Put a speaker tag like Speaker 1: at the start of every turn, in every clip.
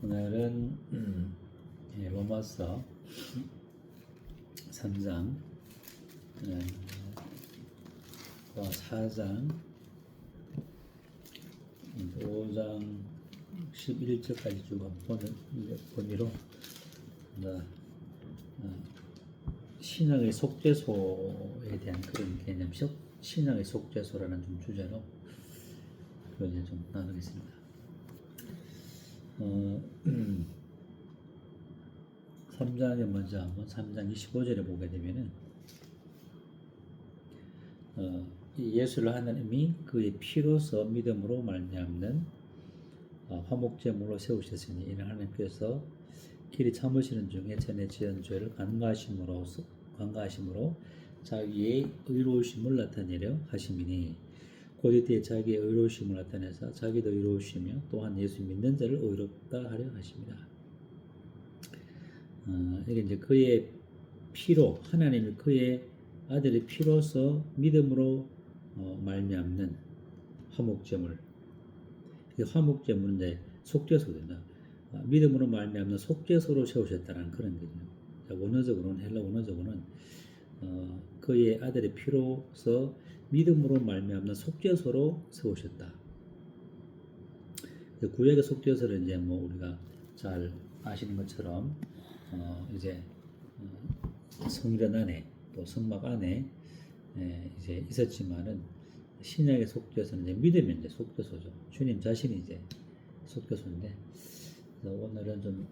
Speaker 1: 오늘은 로마서 3장, 4장, 5장 11절까지 쭉 보기로 신약의 속죄소에 대한 그런 개념, 신약의 속죄소라는 좀 주제로 이제 좀 나누겠습니다. 3장에 먼저 한번 3장 25절에 보게 되면은 예수를 하나님이 그의 피로서 믿음으로 말미암는 화목제물로 세우셨으니 이는 하나님께서 길이 참으시는 중에 전에 지은 죄를 간과하심으로 자기의 의로우심을 나타내려 하심이니 곧 이때 자기의 의로우심을 나타내서 자기도 의로우시며 또한 예수 믿는 자를 의롭다 하려 하십니다. 이게 이제 그의 피로, 하나님이 그의 아들의 피로서 믿음으로 말미암는 화목제물. 그 화목제물은 이제 속죄소입니다. 믿음으로 말미암는 속죄소로 세우셨다는 그런 거죠. 원어적으로는 헬라 원어적으로는 그의 아들의 피로서 믿음으로 말미암는 속죄소로 세우셨다. 구약의 속죄소는 이제 뭐 우리가 잘 아시는 것처럼 이제 성전 안에 또 성막 안에 이제 있었지만은 신약의 속죄소는 이제 믿음이 이제 속죄소죠. 주님 자신이 이제 속죄소인데 오늘은 좀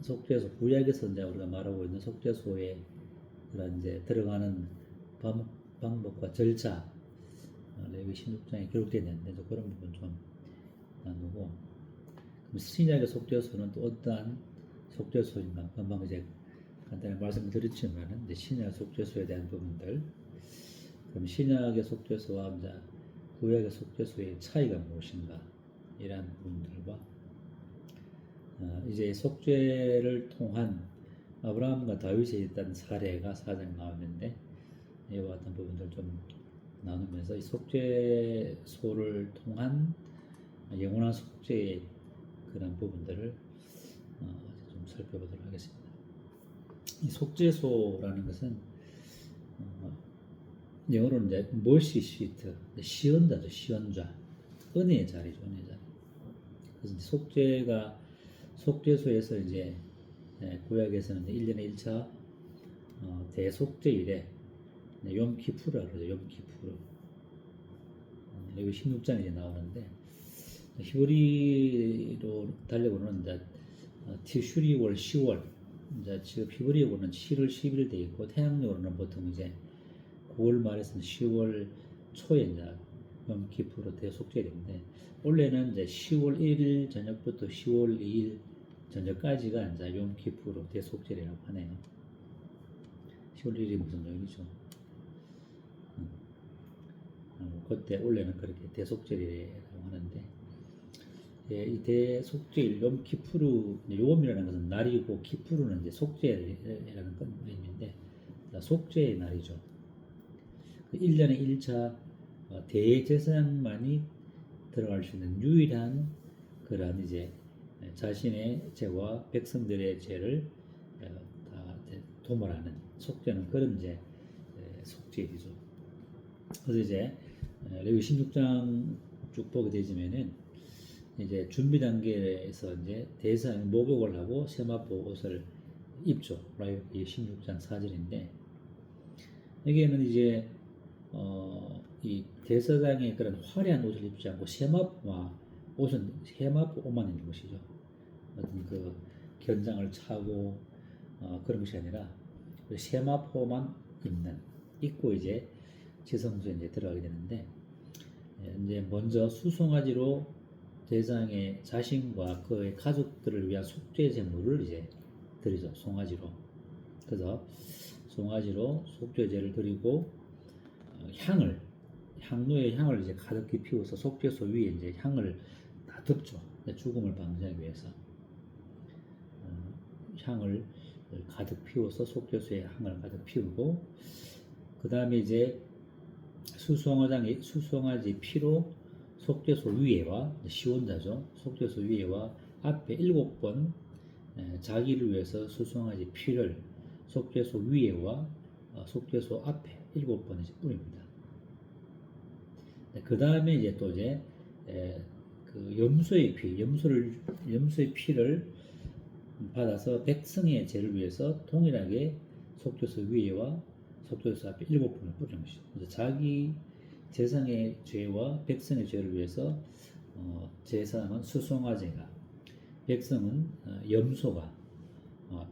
Speaker 1: 속죄소 구약에서 이제 우리가 말하고 있는 속죄소에 그런 이제 들어가는 방법과 절차 레위 16장에 기록되어 있는데 그런 부분 좀 나누고 그럼 신약의 속죄소는 또 어떠한 속죄소인가 금방 이제 간단히 말씀드렸지만은 이제 신약 속죄소에 대한 부분들 그럼 신약의 속죄소와 이제 구약의 속죄소의 차이가 무엇인가 이러한 부분들과 이제 속죄를 통한 아브라함과 다윗에 있던 사례가 4장 나오는데 이와 같은 부분들 좀 나누면서 이 속죄소를 통한 영원한 속죄의 그런 부분들을 좀 살펴보도록 하겠습니다. 이 속죄소라는 것은 영어로는 이제 mercy seat, 시언자죠, 시언자, 은혜의 자리죠, 은혜의 자리. 그래서 속죄소에서 이제 구약에서는 1년에 1차 대속죄일에 욤키푸르라고 그러죠. 욤키푸르. 여기 16장에 이제 나오는데 히브리로 달력으로는 이제 티슈리월 10월 이제 지금 히브리어로는 7월 10일 돼 있고 태양력으로는 보통 이제 9월 말에서 10월 초에 이제 욤키푸르 대속죄일인데 원래는 이제 10월 1일 저녁부터 10월 2일 저녁까지가 이제 욤키푸르 대속죄일이라고 하네요. 10월 1일이 무슨 요일이죠? 그때 원래는 그렇게 대속죄일이라고 하는데 이 대속죄일 욤키푸르 욤이라는 것은 날이고 키푸르는 이제 속죄라는 의미인데 속죄의 날이죠. 1년에 1차 대제사장만이 들어갈 수 있는 유일한 그런 이제 자신의 죄와 백성들의 죄를 다 도말하는 속죄는 그런 이제 속죄일이죠. 그래서 이제 레위 16장 쭉 보게 되지면은 이제 준비 단계에서 이제 대사장이 목욕을 하고 세마포 옷을 입죠. 레위 16장 4절인데 여기에는 이제 이 대사장의 그런 화려한 옷을 입지 않고 세마포 옷만 입는 것이죠. 어떤 그 견장을 차고 그런 것이 아니라 세마포만 입고 이제 지성소에 이제 들어가게 되는데 이제 먼저 수송아지로 대상의 자신과 그의 가족들을 위한 속죄 제물을 이제 드리죠. 송아지로. 그래서 송아지로 속죄제를 드리고 향로의 향을 이제 가득히 피워서 속죄소 위에 이제 향을 다 덮죠. 죽음을 방지하기 위해서 향을 가득 피워서 속죄소에 향을 가득 피우고 그 다음에 이제 수송아지 피로 속죄소 위에와 시온자죠. 속죄소 위에와 앞에 7번 자기를 위해서 수송아지 피를 속죄소 위에와 속죄소 앞에 7번 이제 뿌립니다. 그 다음에 이제 또 이제 그 염소의 피, 염소의 피를 받아서 백성의 죄를 위해서 동일하게 속죄소 위에와 속죄소 앞에 7번을 뿌리는 것이죠. 그래서 자기 제상의 죄와 백성의 죄를 위해서 제사장은 수송아지가, 백성은 염소가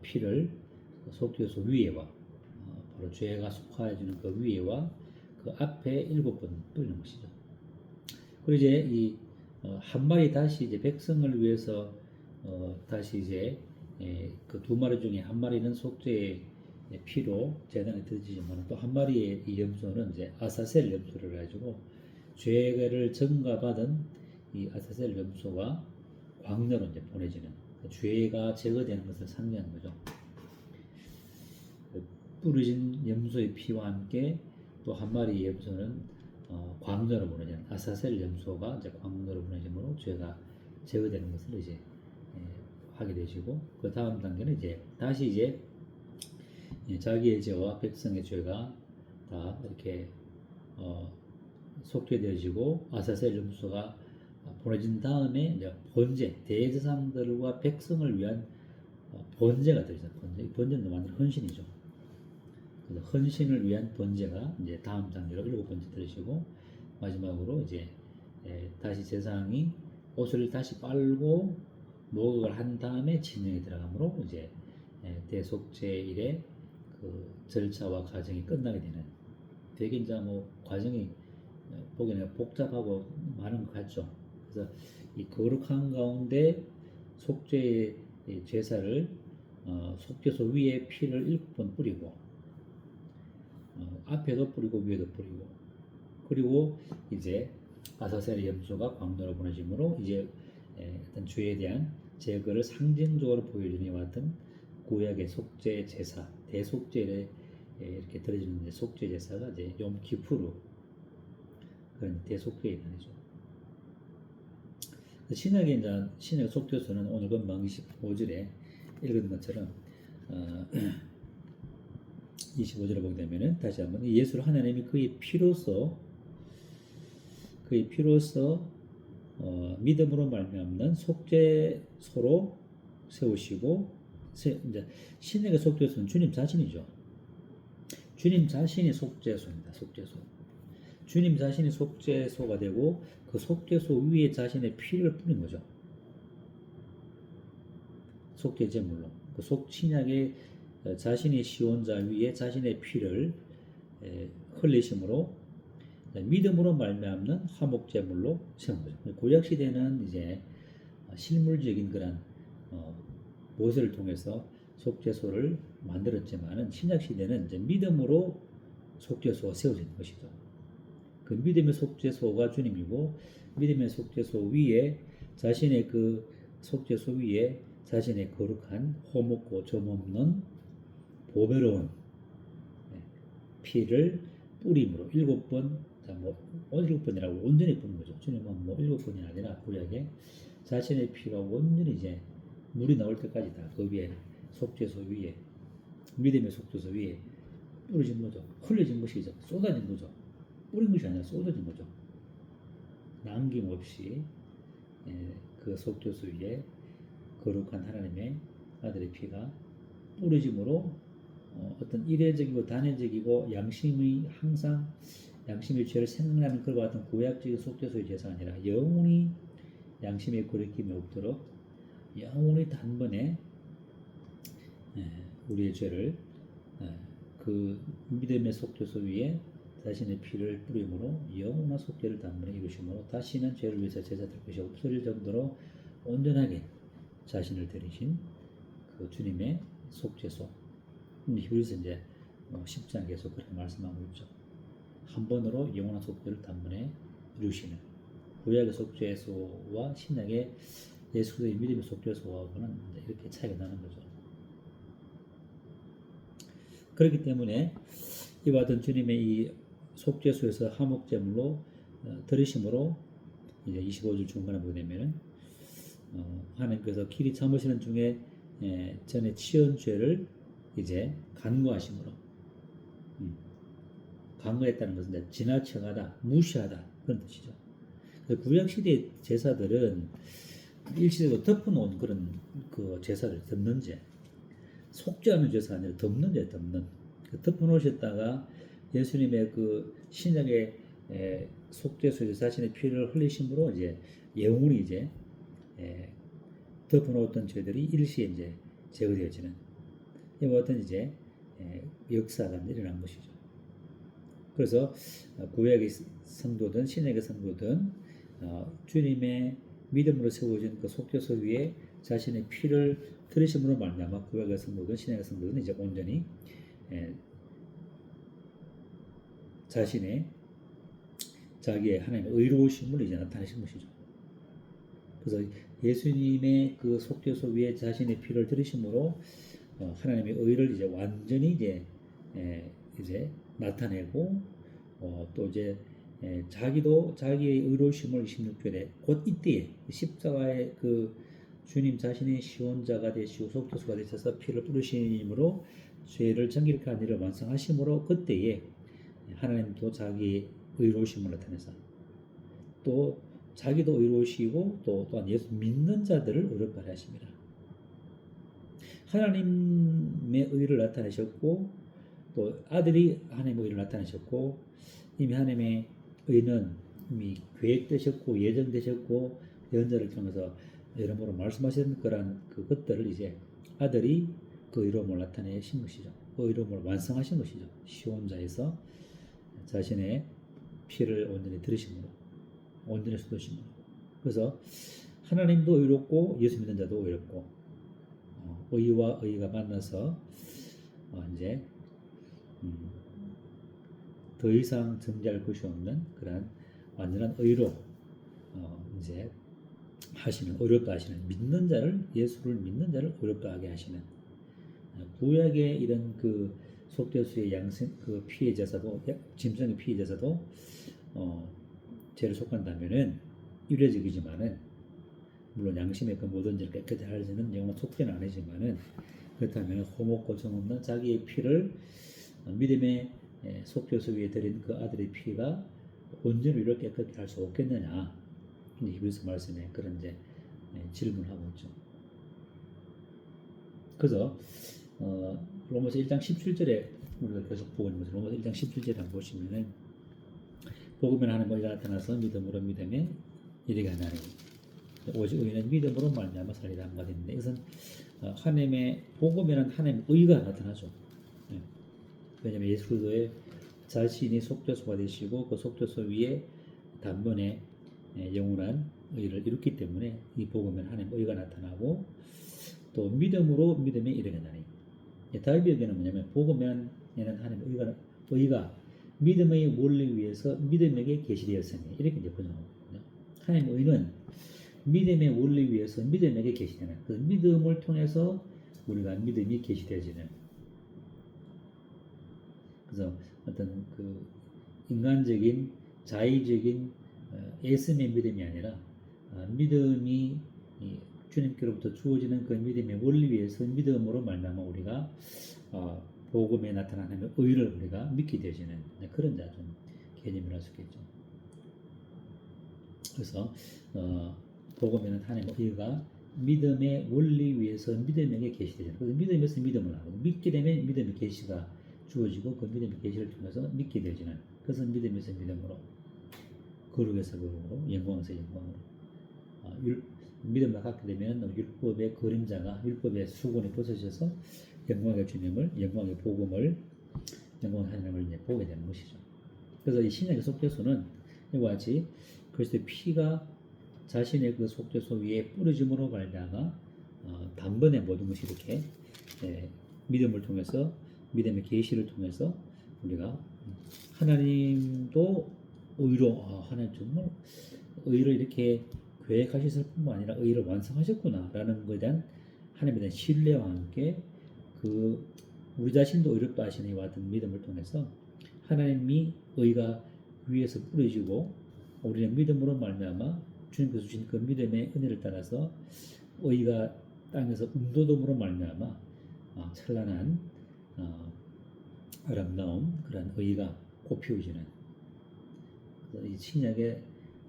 Speaker 1: 피를 속죄소 위에와 바로 죄가 속하여지는 그 위에와 그 앞에 7번 뿌리는 것이죠. 그리고 이제 이 한 마리 다시 이제 백성을 위해서 다시 이제 그 두 마리 중에 한 마리는 속죄의 피로 제단에 드리지만 또 한 마리의 이 염소는 이제 아사셀 염소를 가지고 죄를 전가받은 이 아사셀 염소가 광야로 이제 보내지는 죄가 제거되는 것을 상징하는 거죠. 뿌려진 염소의 피와 함께 또 한 마리의 염소는 광야로 보내지는 아사셀 염소가 이제 광야로 보내짐으로 죄가 제거되는 것을 이제 하게 되시고 그 다음 단계는 이제 다시 이제 자기의 죄와 백성의 죄가 다 이렇게 속죄되어지고 아사셀 염소가 보내진 다음에 이제 번제 대제사장들과 백성을 위한 번제가 되죠. 번제는 완전 헌신이죠. 그래서 헌신을 위한 번제가 이제 다음 단계로 7번째 들으시고 마지막으로 이제 다시 제사장이 옷을 다시 빨고 목욕을 한 다음에 진영에 들어가므로 이제 대속죄일의 그 절차와 과정이 끝나게 되는 되게 이제 뭐 과정이 보기에는 복잡하고 많은 것 같죠. 그래서 이 거룩한 가운데 속죄의 제사를 속죄소 위에 피를 7번 뿌리고 앞에도 뿌리고 위에도 뿌리고 그리고 이제 아사셀의 염소가 광야로 보내짐으로 이제 어떤 죄에 대한 제거를 상징적으로 보여주는 이와 같은 구약의 속죄 제사 대속죄에 이렇게 드려지는 속죄 제사가 이제 욤키푸르 그런 대속죄의 날이죠. 신약의 이제 신약 속죄소는 오늘 금방 25절에 읽은 것처럼 25절에 보게 되면은 다시 한번 예수를 하나님이 그의 피로서 믿음으로 말미암는 속죄소로 세우시고 이제 신약의 속죄소는 주님 자신이죠. 주님 자신이 속죄소입니다. 속죄소. 주님 자신이 속죄소가 되고 그 속죄소 위에 자신의 피를 뿌린 거죠. 속죄 제물로 그 신약의 자신의 시온자 위에 자신의 피를 흘리심으로 믿음으로 말미암는 화목 제물로 세운 거죠. 구약 시대는 이제 실물적인 그런 모세를 통해서 속죄소를 만들었지만은 신약 시대는 이제 믿음으로 속죄소가 세워진 것이죠. 그 믿음의 속죄소가 주님이고 믿음의 속죄소 위에 자신의 그 속죄소 위에 자신의 거룩한 호먹고 점없는 보배로운 피를 뿌림으로 7번, 뭐 7번이라고 온전히 뿌린 거죠. 주님은 뭐 7번이 아니라 구약에 자신의 피가 온전히 이제 물이 나올 때까지 다 그 위에 속죄소 위에 믿음의 속죄소 위에 뿌려진 거죠. 흘려진 것이죠. 쏟아진 거죠. 뿌린 것이 아니라 쏟아진 거죠. 남김없이 그 속죄소 위에 거룩한 하나님의 아들의 피가 뿌려짐으로 어떤 이례적이고 단회적이고 양심의 죄를 생각나는 것과 같은 구약적인 속죄소의 제사가 아니라 영원히 양심의 거리낌이 없도록 영원히 단번에 우리의 죄를 그 믿음의 속죄소 위에 자신의 피를 뿌림으로 영원한 속죄를 단번에 이루심으로 다시는 죄를 위해서 제사 드릴 것이 없을 정도로 온전하게 자신을 드리신 그 주님의 속죄소. 히브리서 이제 10장 계속 그렇게 말씀하고 있죠. 한 번으로 영원한 속죄를 단번에 이루시는 구약의 속죄소와 신약의 예수 그리스도의 믿음의 속죄소와는 이렇게 차이가 나는 거죠. 그렇기 때문에 이와 같은 주님의 이 속죄소에서 화목제물로 드리심으로 이제 25절 중간에 보게 되면은 하나님께서 길이 참으시는 중에 전에 치은 죄를 이제 간구하심으로 간구했다는 것은 이제 지나쳐가다, 무시하다 그런 뜻이죠. 구약 시대 제사들은 일시적으로 덮어놓은 그런 그 제사를 덮는 죄, 속죄하는 제사 아니라 덮는 죄, 덮는 덮어놓으셨다가 예수님의 그 신약의 속죄소에서 자신의 피를 흘리심으로 이제 영원히 이제 덮어놓았던 죄들이 일시에 이제 제거되어지는 이와 같은 이제 역사가 일어난 것이죠. 그래서 구약의 성도든 신약의 성도든 주님의 믿음으로 세워진 그 속죄소 위에 자신의 피를 들이심으로 말미암아 구약의 성도든 신약의 성도든 이제 온전히 자기의 하나님의 의로우심을 이제 나타내신 것이죠. 그래서 예수님의 그 속죄소 위에 자신의 피를 들이심으로 하나님의 의를 이제 완전히 이제 나타내고 또 이제 자기도 자기의 의로우심을 26절에 곧 이때에 십자가의 그 주님 자신이 시온자가 되시고 속죄소가 되셔서 피를 뿌리심으로 죄를 정결케 한 일을 완성하심으로 그때에 하나님도 자기의 의로우심을 나타내서 또 자기도 의로우시고 또 또한 예수 믿는 자들을 의롭게 하십니다. 하나님의 의를 나타내셨고 또 아들이 하나님의 의를 나타내셨고 이미 하나님의 의는 이미 계획되셨고 예정되셨고 예언자를 통해서 여러모로 말씀하신 거란 그것들을 이제 아들이 그 의로움을 나타내신 것이죠. 그 의로움을 완성하신 것이죠. 시온자에서 자신의 피를 온전히 들으심으로 온전히 쏟으심으로 그래서 하나님도 의롭고 예수 믿는 자도 의롭고 의와 의가 만나서 이제 더 이상 정죄할 것이 없는 그런 완전한 의로 이제 하시는 의롭다 하시는 믿는 자를 예수를 믿는 자를 의롭다 하게 하시는 구약의 이런 그 속죄수의 양생 그 피해 제사도 짐승의 피해 제사도 죄를 속한다면은 유례적이지만은 물론 양심의 그 모든 죄를 깨끗이 하시는 영원한 속죄는 아니지만은 그렇다면 호목고 정없는 자기의 피를 믿음의 속죄소 위에 드린 그 아들의 피가 온전히 이렇게 깨끗게 할 수 없겠느냐 히브리서 말씀에 그런 이제 질문하고 있죠. 그래서 로마서 1장 17절에 우리가 계속 보고 있는 것은 로마서 1장 17절에 한번 보시면은 복음에 하는 것이 나타나서 믿음으로 믿음에 이르게 하나니 오직 의인은 믿음으로 말미암아 살리라 한 가지인데 이것은 하나님의 복음에는 하나님의 의가 나타나죠. 왜냐하면 예수 그리스도의 자신이 속죄소가 되시고 그 속죄소 위에 단번에 영원한 의를 이뤘기 때문에 이 복음에는 하나님의 의가 나타나고 또 믿음으로 믿음에 이르게 하나니 다윗에게는 뭐냐면 복음에는 하나님의 의가 믿음의 원리 위에서 믿음에게 계시되었으니 이렇게 이제 번역하거든요. 하나님의 의는 믿음의 원리 위에서 믿음에게 계시되는 그 믿음을 통해서 우리가 믿음이 계시되어지는 그래서 어떤 그 인간적인 자의적인 애씀의 믿음이 아니라 믿음이 주님께로부터 주어지는 그 믿음의 원리 위에서 믿음으로 말미암아 우리가 복음에 나타나는 의를 우리가 믿게 되시는 그런 좀 개념을 할 수 있겠죠. 그래서 복음에는 하나님의 의가 믿음의 원리 위에서 믿음에게 계시되잖아요. 그래서 믿음에서 믿음을 하고 믿게 되면 믿음의 계시가 주어지고 그 믿음의 계시를 통해서 믿게 되지는 그것은 믿음에서 믿음으로 거룩에서 거룩으로 영광에서 영광으로 믿음을 갖게 되면 율법의 그림자가 율법의 수건이 벗어져서 영광의 주님을 영광의 복음을 영광의 하나님을 이제 보게 되는 것이죠. 그래서 이 신약의 속죄소는 이와 같이 그리스도의 피가 자신의 그 속죄소 위에 뿌려짐으로 말미암아 단번에 모든 것이 이렇게 믿음을 통해서 믿음의 계시를 통해서 우리가 하나님도 의로 하나님 정말 의를 이렇게 계획하셨을 뿐만 아니라 의를 완성하셨구나라는 것에 대한 하나님에 대한 신뢰와 함께 그 우리 자신도 의롭다 하시는 이와 같은 믿음을 통해서 하나님이 의가 위에서 뿌려지고 우리는 믿음으로 말미암아 주님께서 주신 그 믿음의 은혜를 따라서 의가 땅에서 음도됨으로 말미암아 찬란한 아름다운 그런 의가 꽃피우지는 이 신약의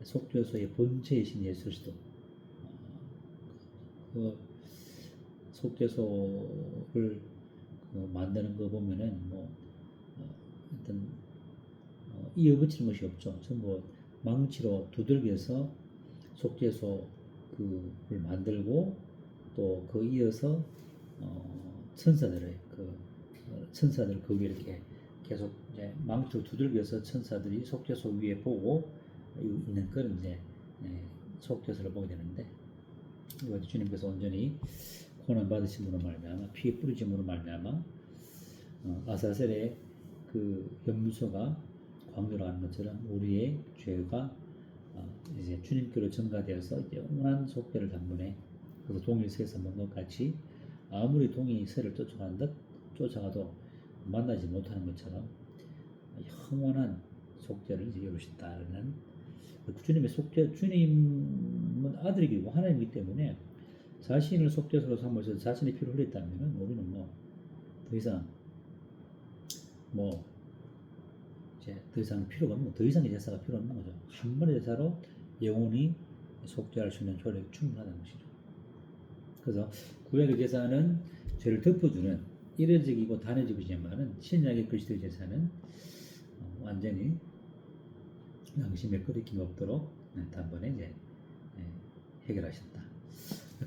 Speaker 1: 속죄소의 본체이신 예수 그리스도 그 속죄소를 만드는 거 보면은 어떤 이어붙이는 것이 없죠. 전부 망치로 두들겨서 속죄소 그를 만들고 또 그 이어서 천사들을 천사들 그 위에 이렇게 계속 이제 망치로 두들겨서 천사들이 속죄소 위에 보고 있는 그런 이제 속죄소를 보게 되는데 이거 주님께서 온전히 고난 받으심으로 말미암아 피 뿌리짐으로 말미암아 아사셀의 그 연무소가 광교로 하는 것처럼 우리의 죄가 이제 주님께로 전가되어서 이제 영원한 속죄를 당분에 그래서 동일새에서 먹는 것 같이 아무리 동이 새를 쫓아가도 만나지 못하는 것처럼 영원한 속죄를 이루신다는 주님의 속죄, 주님은 아들이고 하나님이기 때문에 자신을 속죄소로 삼으셔서 자신의 피를 흘렸다면 우리는 더 이상 이제 더 이상 필요가 없는 더 이상의 제사가 필요 없는 거죠. 한 번의 제사로 영원히 속죄할 수 있는 효력이 충분하다는 것이죠. 그래서 구약의 제사는 죄를 덮어주는 이례적이고 단회적이지만은 신약의 그리스도의 제사는 완전히 양심에 끄리낌 없도록 단번에 이제 해결하셨다.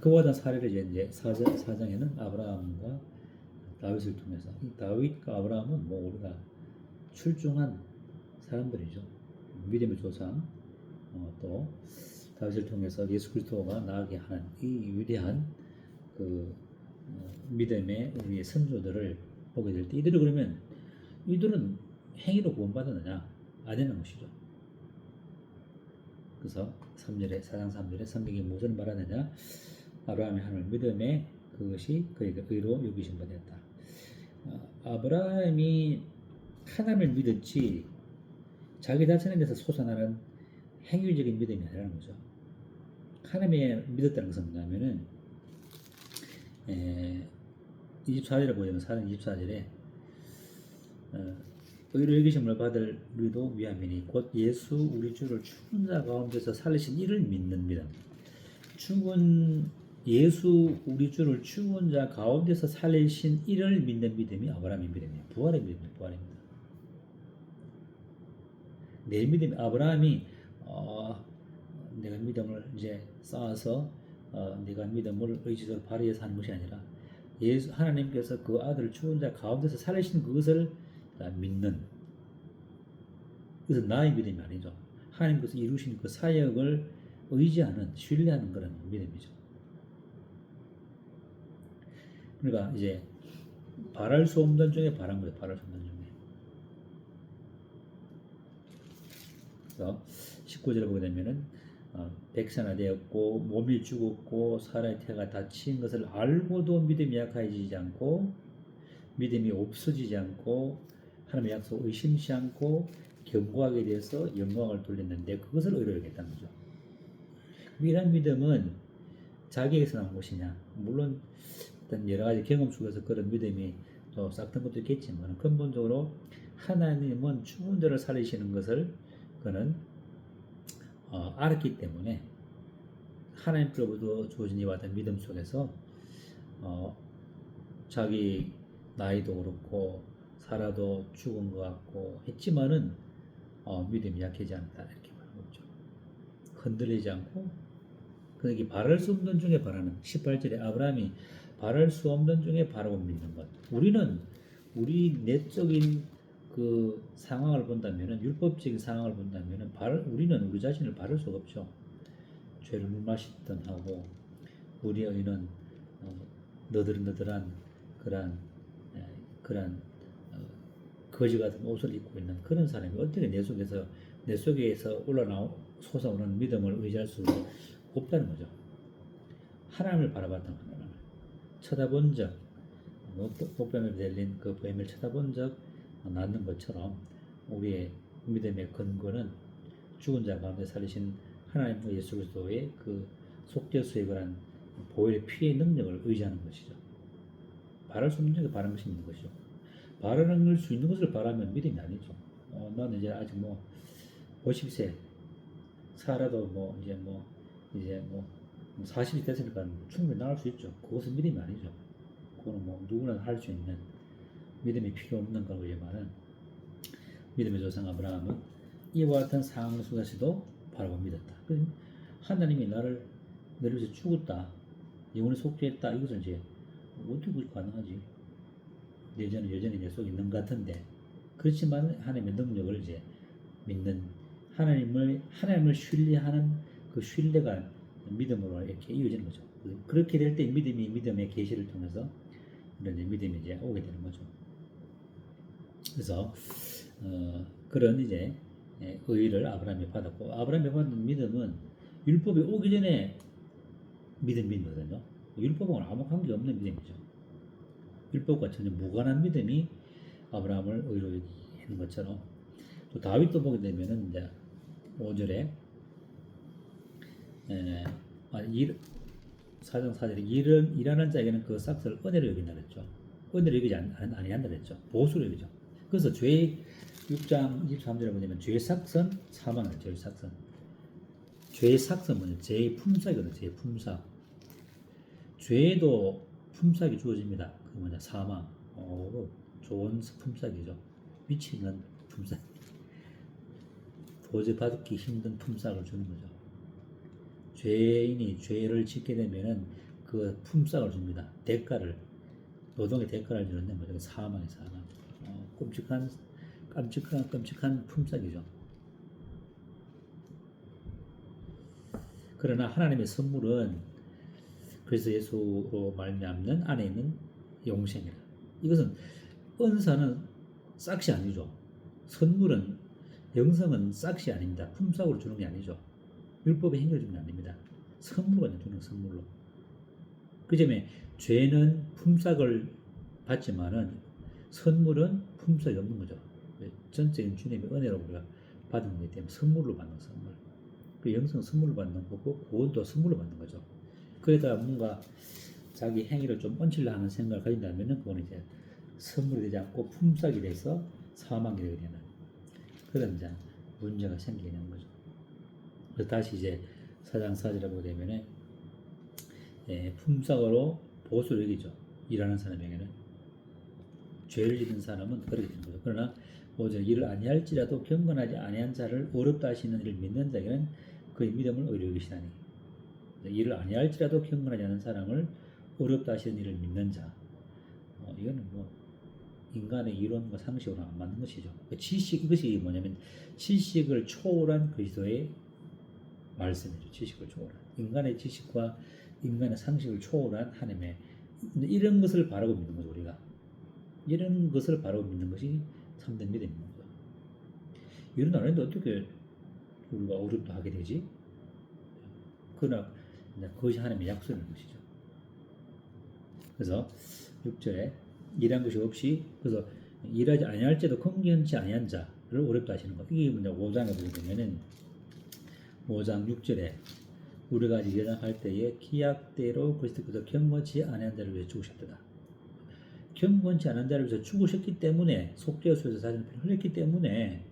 Speaker 1: 그와 같은 사례를 이제 4장에는 아브라함과 다윗을 통해서 이 다윗과 아브라함은 우리가 출중한 사람들이죠. 믿음의 조상 또 다윗을 통해서 예수 그리스도가 나아가게 하는 이 위대한 그 믿음의 우리의 선조들을 보게 될 때 이들은 행위로 구원받았느냐? 아니라는 것이죠. 그래서 4장 3절에 성경이 무엇을 말하느냐? 아브라함의 하나님을 믿음에 그것이 그에게 의로 여기신 바 되었다. 아브라함이 하나님을 믿었지 자기 자신에 대해서 솟아나는 행위적인 믿음이 아니라는 거죠. 하나님의 믿었다는 것은 뭐냐면은 24절에 보면 4장 24절에 의로 여기심을 받을 우리도 위함이니 곧 예수 우리 주를 죽은 자 가운데서 살리신 이를 믿는 믿음. 예수 우리 주를 죽은 자 가운데서 살리신 이를 믿는 믿음이 아브라함의 믿음이에요. 부활의 믿음이에요. 부활입니다. 내 믿음이 아브라함이 내가 믿음을 이제 쌓아서 내가 믿음을 의지적으로 발휘해서 하는 것이 아니라 하나님께서 그 아들을 죽은 자 가운데서 살리신 그것을 믿는, 그것은 나의 믿음이 아니죠. 하나님께서 이루신 그 사역을 의지하는, 신뢰하는 그런 믿음이죠. 그러니까 이제 바랄 수 없는 중에 바란 거예요. 바랄 수 없는 중에. 그래서 19절에 보게 되면은 백산화되었고 몸이 죽었고 살아의 태가 닫힌 것을 알고도 믿음이 약해지지 않고 믿음이 없어지지 않고 하나님의 약속을 의심치 않고 견고하게 되어서 영광을 돌렸는데 그것을 의로 여겼다는 거죠. 이런 믿음은 자기에게서 나온 것이냐? 물론 어떤 여러 가지 경험 속에서 그런 믿음이 또 싹튼 것도 있겠지만 근본적으로 하나님은 죽은 자를 살리시는 것을 그는 알았기 때문에 하나님께로부터 주어진 이와 같은 믿음 속에서 자기 나이도 그렇고 살아도 죽은 것 같고 했지만은 믿음이 약해지지 않다 이렇게 말하고 있죠. 흔들리지 않고 그게 바랄 수 없는 중에 바라는 18절에 아브라함이 바랄 수 없는 중에 바라고 믿는 것. 우리 내적인 그 상황을 본다면은 율법적인 상황을 본다면은 우리는 우리 자신을 바를 수가 없죠. 죄를 물마시던 하고 우리의 의는 너덜너덜한 그런 거지 같은 옷을 입고 있는 그런 사람이 어떻게 내 속에서 솟아오르는 믿음을 의지할 수 없다는 거죠. 하나님을 바라봤던 하나님을 쳐다본 적, 목뱀에 달린 그 뱀을 쳐다본 적 낳는 것처럼 우리의 믿음의 근거는 죽은 자 가운데 살리신 하나님과 예수 그리스도의 그 속죄수에 관한 보혈의 피의 능력을 의지하는 것이죠. 바랄 수 없는 적에 바라는 것이 있는 것이죠. 바라는 수 있는 것을 바라면 믿음이 아니죠. 나는 이제 아직 뭐 50세 살아도 이제 40이 됐으니까 충분히 나을 수 있죠. 그것은 믿음이 아니죠. 그거는 뭐 누구나 할 수 있는 믿음이 필요 없는 거지만은 믿음의 조상 아브라함은 이와 같은 상황 속에서도 바라고 믿었다. 하나님이 나를 위해서 죽었다, 영원히 속죄했다. 이것은 이제 어떻게 그게 가능하지? 여전히 내 속에 있는 것 같은데, 그렇지만 하나님의 능력을 이제 믿는, 하나님을 신뢰하는 그 신뢰가 믿음으로 이렇게 이어지는 거죠. 그렇게 될 때 믿음의 계시를 통해서 이런 믿음이 이제 오게 되는 거죠. 그래서 그런 이제 의의를 아브라함이 받았고, 아브라함이 받은 믿음은 율법이 오기 전에 믿음이거든요. 율법하고는 아무 관계 없는 믿음이죠. 율법과 전혀 무관한 믿음이 아브라함을 의롭게 하는 것처럼, 또 다윗도 보게 되면은 이제 5절에 4장 4절에 일하는 자에게는 그 삭스를 은혜로 여긴다 그랬죠. 은혜로 여기지 아니한다 그랬죠. 보수로 여기죠. 그래서 죄 6장 23절에 보면 죄의 삭은 사망이에요. 죄의 삭은. 죄의 삭은 뭐냐? 죄의 품삯이거든요. 죄의 품삯. 죄에도 품삯이 주어집니다. 그 뭐냐? 사망. 좋은 품삯이죠. 미치는 품삯. 도저히 받기 힘든 품삯을 주는 거죠. 죄인이 죄를 짓게 되면은 그 품삯을 줍니다. 대가를, 노동의 대가를 주는데 뭐죠? 사망이 사망. 끔찍한 품삯이죠. 그러나 하나님의 선물은 그래서 예수로 말미암는 안에 있는 영생이라. 이것은 은사는 싹이 아니죠. 선물은, 영성은 싹이 아닙니다. 품삯으로 주는 게 아니죠. 율법의 행위를 주는 게 아닙니다. 선물로 주는 선물로. 그 점에 죄는 품삯을 받지만은 선물은 품삯이 없는 거죠. 전적인 주님의 은혜로 우리가 받은 거기 때문에 선물로 받는 선물. 그 영성은 선물로 받는 거고, 구원도 선물로 받는 거죠. 그러다가 뭔가 자기 행위를 좀 얹히려 하는 생각을 가진다면 그거는 이제 선물이 되지 않고 품삯이 돼서 사망이 되게 되는 그런 이제 문제가 생기는 거죠. 그래서 다시 이제 4장 4절에 보게 되면은 품삯으로 보수를 여기죠. 일하는 사람에게는. 죄를 짓는 사람은 그렇게 되는 거죠. 그러나 5절 이를 아니할지라도 경건하지 아니한 자를 어렵다 하시는 이를 믿는 자에게는 그의 믿음을 의로 여기시나니. 이를 아니할지라도 경건하지 않은 사람을 어렵다 하시는 이를 믿는 자. 이거는 뭐 인간의 이론과 상식으로 안 맞는 것이죠. 이것이 뭐냐면 지식을 초월한 그리스도의 말씀이죠. 지식을 초월한, 인간의 지식과 인간의 상식을 초월한 하나님의, 이런 것을 바라고 믿는 거죠. 우리가 이런 것을 바라고 믿는 것이 참된 믿음인 거죠. 이런 안 했는데 어떻게 우리가 어렵다 하게 되지? 그러나 그것이 하나님의 약속인 것이죠. 그래서 6절에 일한 것이 없이, 그래서 일하지 아니할지도 긍견치 아니한 자를 어렵다 하시는 것. 이게 뭐냐? 5장에 보게 되면은 5장 6절에 우리가 예정할 때에 기약대로 그리스도께서 경건치 아니한 자를 위해 죽으셨다. 경건치 않은 자를 위해서 죽으셨기 때문에, 속죄수에서 자신을 흘렸기 때문에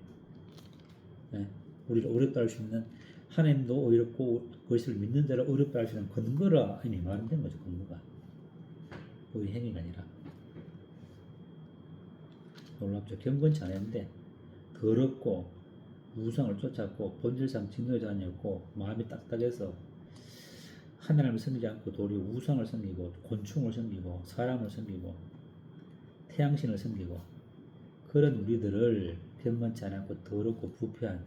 Speaker 1: 우리를 어렵다 할 수 있는, 하나님도 어렵고 그것을 믿는 자를 어렵다 할 수 있는 근거라 이미 마련된 거죠. 근거가 우리 행위가 아니라. 놀랍죠. 경건치 않았는데 더럽고 우상을 쫓았고 본질상 진노자 아니었고 마음이 딱딱해서 하나님을 섬기지 않고 도리어 우상을 섬기고 곤충을 섬기고 사람을 섬기고 태양신을 섬기고, 그런 우리들을, 경건치 않고 더럽고 부패한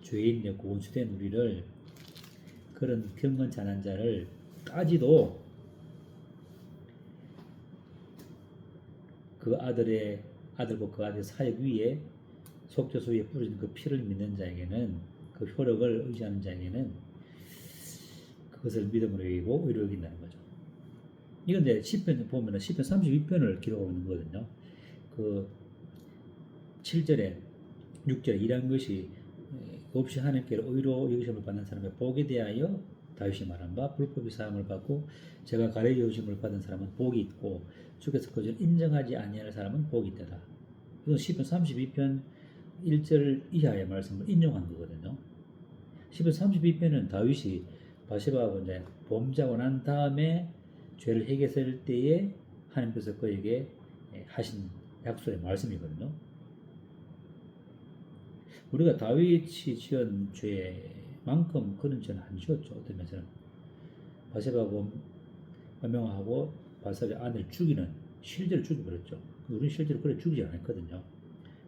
Speaker 1: 죄인되고 원수된 우리를, 그런 경건치 않은 자를 까지도 그 아들과 그 아들의 사역 위에, 속죄소 위에 뿌려진 그 피를 믿는 자에게는, 그 효력을 의지하는 자에게는 그것을 믿음으로 여기고 의로 여긴다는 거죠. 이건 이제 시편 보면은 시편 32편을 기록하고 있는 거거든요. 그 7절에 6절에 일한 것이 없이 하나님께로 의로 여기심을 받는 사람의 복에 대하여 다윗이 말한 바 불법이 사함을 받고 제가 가려 여기심을 받은 사람은 복이 있고 주께서 그것을 인정하지 아니할 사람은 복이 있다. 이건 시편 32편 1절 이하의 말씀을 인용한 거거든요. 시편 32편은 다윗이 바세바하고 이제 범죄하고 난 다음에 죄를 해결했을 때에 하나님께서 그에게 하신 약속의 말씀이거든요. 우리가 다윗이 지은 죄만큼 그런 죄는 안 지었죠. 어떤 면에서는 바세바하고 음행하고 바세바의 아내를 죽이는 실제로 죽여버렸죠. 우리는 실제로 그래 죽이지 않았거든요.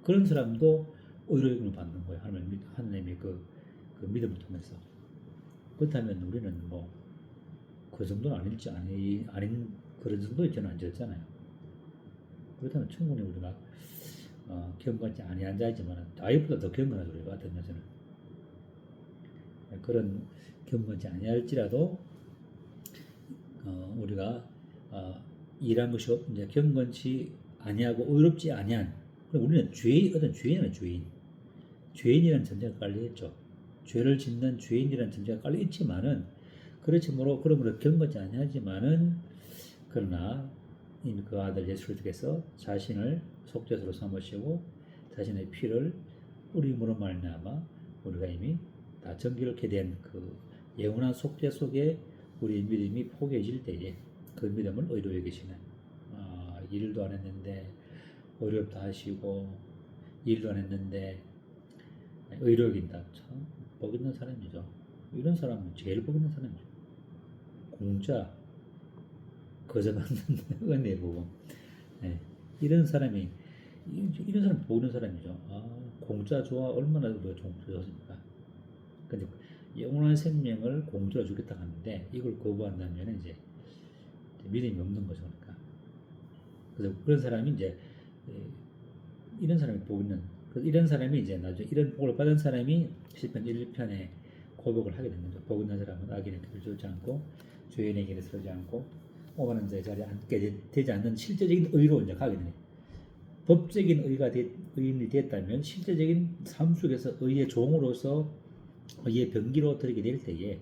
Speaker 1: 그런 사람도 의로움을 받는 거예요. 하나님의 그 믿음을 통해서. 그렇다면 우리는 뭐 그 정도는 아닌 그런 정도의 죄는 안 지었잖아요. 그렇다면 충분히 우리가 경건치 아니한 자이지만 다윗보다 더 경건하죠. 우리가 어떤 면에서는 그런 경건치 아니할지라도 우리가 일한 것이 이제 경건치 아니하고 의롭지 아니한 우리는 어떤 죄인이라는 전제가 깔려 있죠. 죄를 짓는 죄인이라는 전제가 깔려 있지만은 그러므로 경건치 아니하지만은 그러나 이미 그 아들 예수 그리스도께서 자신을 속죄소로 삼으시고 자신의 피를 뿌림으로 말미암아 우리가 이미 다 정결케 된 그 영원한 속죄 속에 우리의 믿음이 포개질 때에 그 믿음을 의로 여기시는 일도 안 했는데 의롭다 하시고 일도 안 했는데 의로 여긴다. 참 복 있는 사람이죠. 이런 사람은 제일 복 있는 사람이죠. 공짜 거저 받는 은혜 보고 이런 사람이 복 있는 사람이죠. 공짜 좋아 얼마나 우리가 좋습니까? 근데 영원한 생명을 공짜로 주겠다 하는데 이걸 거부한다면 이제 믿음이 없는 거죠. 그러니까 그래서 그런 사람이 이제 이런 사람이 복 있는 이런 사람이 이제 나중에 이런 복을 받은 사람이 시편 1편에 고백을 하게 되는 거죠. 복 있는 사람은 악인의 길을 쫓지 않고 죄인의 길에 서지 않고 오만한 자의 자리에 앉게 되지 않는 실제적인 의로 이제 가게 되네. 법적인 의인이 됐다면 실제적인 삶 속에서 의의 종으로서 의의 병기로 들게 될 때에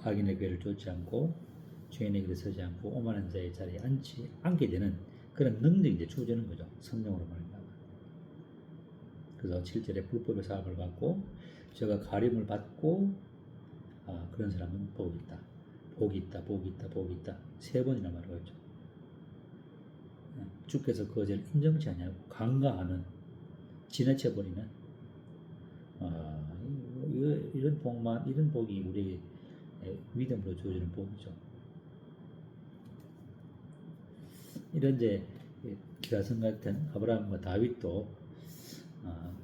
Speaker 1: 악인의 길을 쫓지 않고 죄인의 길에 서지 않고 오만한 자의 자리에 앉게 되는 그런 능력이 이제 주어지는 거죠. 성령으로 말미암아. 그래서 7절에 불법의 사함을 받고 제가 가림을 받고 그런 사람은 복이 있다. 복이 있다. 복이 있다. 복이 있다. 3번이나 말하고 있죠. 주께서 그것을 인정치 아니하고 간과하는 지나쳐버리는 이런 복이 우리에게 믿음으로 주어지는 복이죠. 이런 이제 기가성 같은 아브라함과 다윗도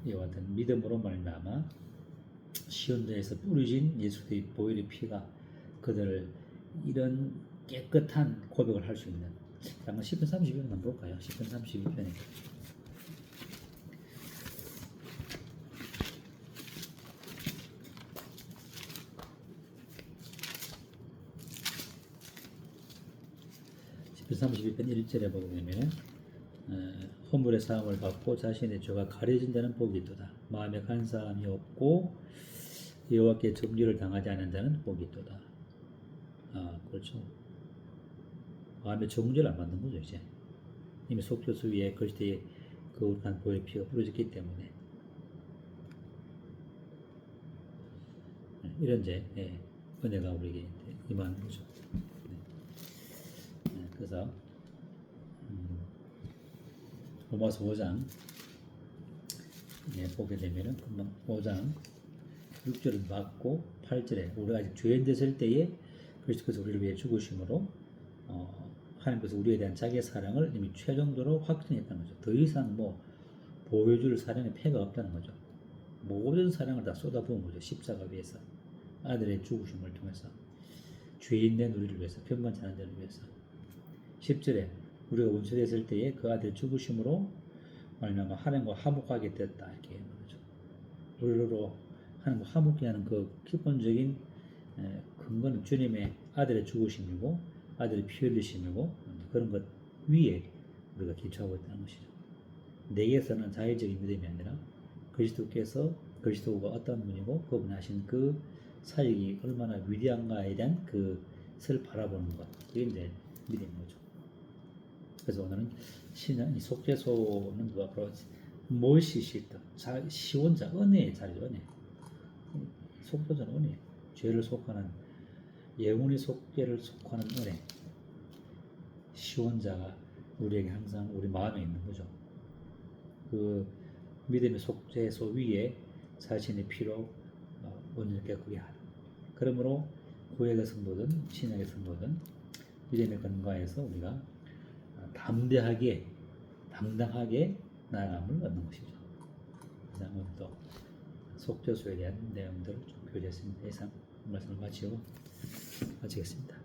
Speaker 1: 이와 같은 믿음으로 말미암아 시온자에서 뿌려진 예수의 보혈의 피가 그들을 이런 깨끗한 고백을 할 수 있는 한번 10편 32편 한번 볼까요? 10편 32편에 시편 32편 1절에 보게 되면 허물의 사함을 받고 자신의 죄가 가려진 자는 복이 있도다. 마음에 간사함이 없고 여호와께 정죄를 당하지 않은 자는 복이 있도다. 그렇죠. 마음에 정죄를 안 받는 거죠. 이제 이미 속죄소 위에 그리스도의 거룩한 보혈 피가 뿌려졌기 때문에 이런 이제 은혜가 우리에게 임하는 거죠. 그래서 로마서 5장 보게 되면은 금방 5장 6절은 받고 8절에 우리가 아직 죄인 됐을 때에 그리스도께서 우리를 위해 죽으심으로 하나님께서 우리에 대한 자기의 사랑을 이미 최종적으로 확증했다는 거죠. 더 이상 보여줄 사랑의 패가 없다는 거죠. 모든 사랑을 다 쏟아부은 거죠. 십자가 위에서 아들의 죽으심을 통해서 죄인 된 우리를 위해서 평범치 않은 자를 위해서 10절에 우리가 원수됐을 때에 그 아들 죽으심으로 말미암아 하나님과 화목하게 됐다 이렇게 말하죠. 우리로 하나님과 화목케 하는 그 기본적인 근거는 주님의 아들의 죽으심이고 아들의 피 흘리심이고 그런 것 위에 우리가 기초하고 있다는 것이죠. 내게서는 자의적인 믿음이 아니라 그리스도께서 그리스도가 어떤 분이고 그분이 하신 그 사역이 얼마나 위대한가에 대한 그것을 바라보는 것, 그게 이제 믿음인 거죠. 그래서 오늘은 신앙, 이 속죄소는 누가 바로 무엇이 싫다, 시원자, 은혜의 자리죠. 은혜. 속죄소는 은혜, 죄를 속하는, 영혼의 속죄를 속하는 은혜, 시원자가 우리에게 항상 우리 마음에 있는 거죠. 그 믿음의 속죄소 위에 자신의 피로 온전하게 그게 하는. 그러므로 구약의 성도든 신약의 성도든 믿음의 근거에서 우리가 담대하게 당당하게 나아감을 얻는 것이죠. 그래서 오늘도 속죄소에 대한 내용들을 좀 교제했습니다. 이상 말씀을 마치겠습니다.